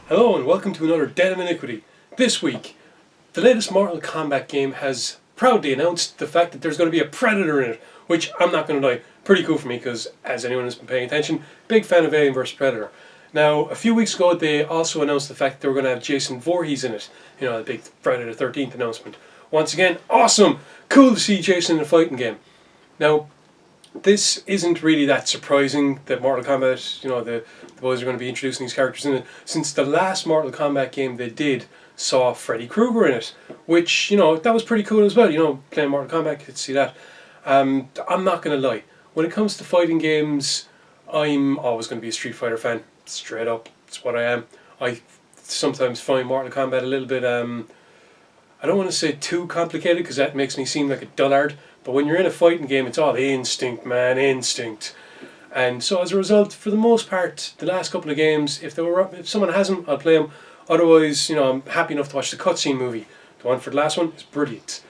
Hello and welcome to another Den of Iniquity. This week, the latest Mortal Kombat game has proudly announced the fact that there's going to be a Predator in it, which I'm not going to lie, pretty cool for me because, as anyone has been paying attention, big fan of Alien vs Predator. Now, a few weeks ago they also announced the fact that they were going to have Jason Voorhees in it, you know, the big Friday the 13th announcement. Once again, awesome! Cool to see Jason in a fighting game. Now, this isn't really that surprising that Mortal Kombat, you know, the boys are going to be introducing these characters in it, since the last Mortal Kombat game they did saw Freddy Krueger in it, which, you know, that was pretty cool as well. You know, playing Mortal Kombat, you could see that. I'm not going to lie, when it comes to fighting games, I'm always going to be a Street Fighter fan, straight up. It's what I am. I sometimes find Mortal Kombat a little bit, I don't want to say too complicated because that makes me seem like a dullard, but when you're in a fighting game, it's all instinct, man, instinct. And so as a result, for the most part, the last couple of games, if someone has them, I'll play them. Otherwise, you know, I'm happy enough to watch the cutscene movie. The one for the last one is brilliant.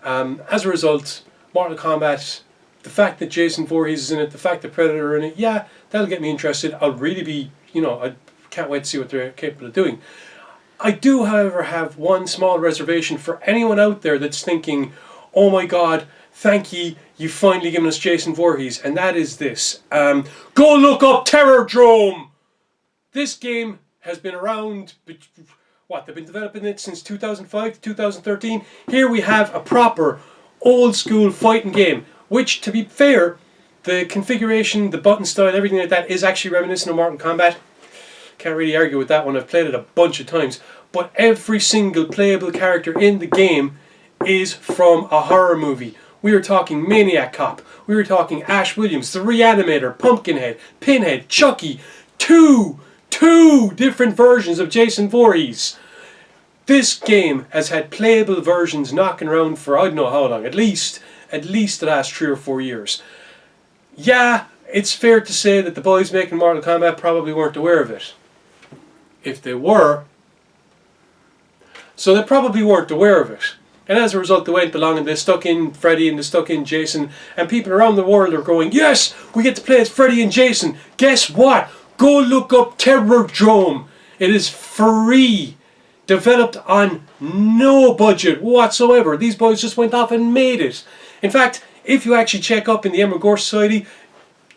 As a result, Mortal Kombat, the fact that Jason Voorhees is in it, the fact that Predator are in it, yeah, that'll get me interested. I'll really be, you know, I can't wait to see what they're capable of doing. I do, however, have one small reservation for anyone out there that's thinking, oh my god, thank ye, you've finally given us Jason Voorhees, and that is this. Go look up TerrorDrome! This game has been around, they've been developing it since 2005 to 2013. Here we have a proper, old school fighting game, which, to be fair, the configuration, the button style, everything like that is actually reminiscent of Mortal Kombat. Can't really argue with that one, I've played it a bunch of times. But every single playable character in the game is from a horror movie. We were talking Maniac Cop, we were talking Ash Williams, the Reanimator, Pumpkinhead, Pinhead, Chucky. Two different versions of Jason Voorhees. This game has had playable versions knocking around for I don't know how long, at least the last 3 or 4 years. Yeah, it's fair to say that the boys making Mortal Kombat probably weren't aware of it. If they were, so they probably weren't aware of it. And as a result, they went along and they stuck in Freddy and they stuck in Jason, and people around the world are going, yes, we get to play as Freddy and Jason. Guess what? Go look up TerrorDrome. It is free. Developed on no budget whatsoever. These boys just went off and made it. In fact, if you actually check up in the Emerald Gore Society,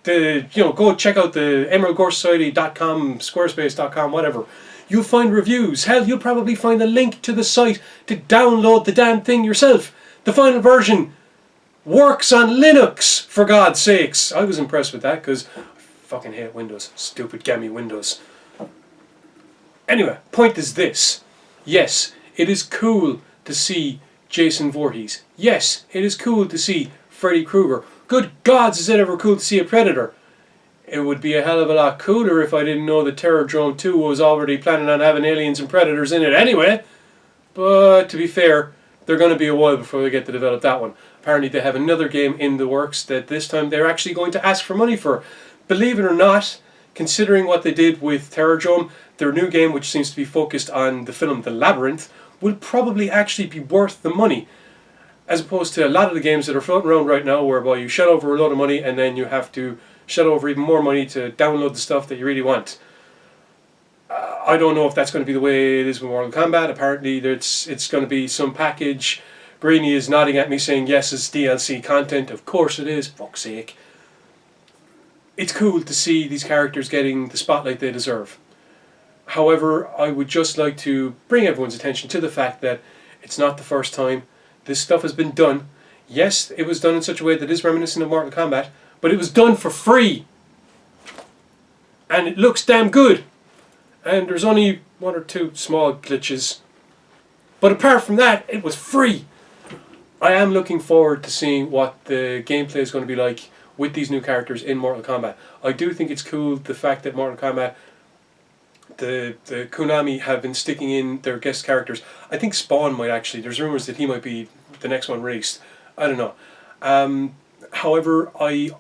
go check out the emeraldgoresociety.com, squarespace.com, whatever. You'll find reviews. Hell, you'll probably find a link to the site to download the damn thing yourself. The final version works on Linux, for God's sakes. I was impressed with that because I fucking hate Windows. Stupid gammy Windows. Anyway, point is this. Yes, it is cool to see Jason Voorhees. Yes, it is cool to see Freddy Krueger. Good gods, is it ever cool to see a Predator? It would be a hell of a lot cooler if I didn't know that TerrorDrome 2 was already planning on having aliens and predators in it anyway. But to be fair, they're going to be a while before they get to develop that one. Apparently they have another game in the works that this time they're actually going to ask for money for. Believe it or not, considering what they did with TerrorDrome, their new game, which seems to be focused on the film The Labyrinth, will probably actually be worth the money. As opposed to a lot of the games that are floating around right now whereby you shell over a load of money and then you have to shell over even more money to download the stuff that you really want. I don't know if that's going to be the way it is with Mortal Kombat. Apparently it's going to be some package. Brainy is nodding at me saying yes, it's DLC content. Of course it is, fuck's sake. It's cool to see these characters getting the spotlight they deserve. However, I would just like to bring everyone's attention to the fact that it's not the first time this stuff has been done. Yes, it was done in such a way that is reminiscent of Mortal Kombat, but it was done for free. And it looks damn good. And there's only 1 or 2 small glitches. But apart from that, it was free. I am looking forward to seeing what the gameplay is going to be like with these new characters in Mortal Kombat. I do think it's cool the fact that Mortal Kombat, the Konami have been sticking in their guest characters. I think Spawn might actually, there's rumours that he might be the next one released. I don't know. However, I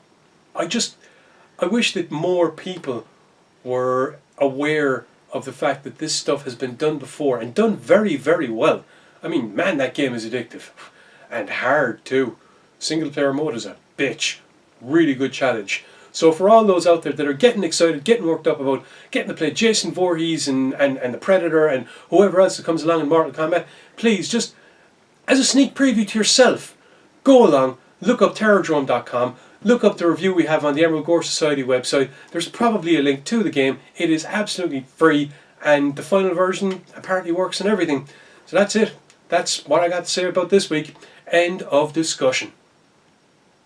wish that more people were aware of the fact that this stuff has been done before and done very, very well. I mean, man, that game is addictive. And hard too. Single player mode is a bitch. Really good challenge. So for all those out there that are getting excited, getting worked up about getting to play Jason Voorhees and the Predator and whoever else that comes along in Mortal Kombat, please, just as a sneak preview to yourself, go along, look up TerrorDrome.com, look up the review we have on the Emerald Gore Society website. There's probably a link to the game. It is absolutely free, and the final version apparently works and everything. So that's it. That's what I got to say about this week. End of discussion.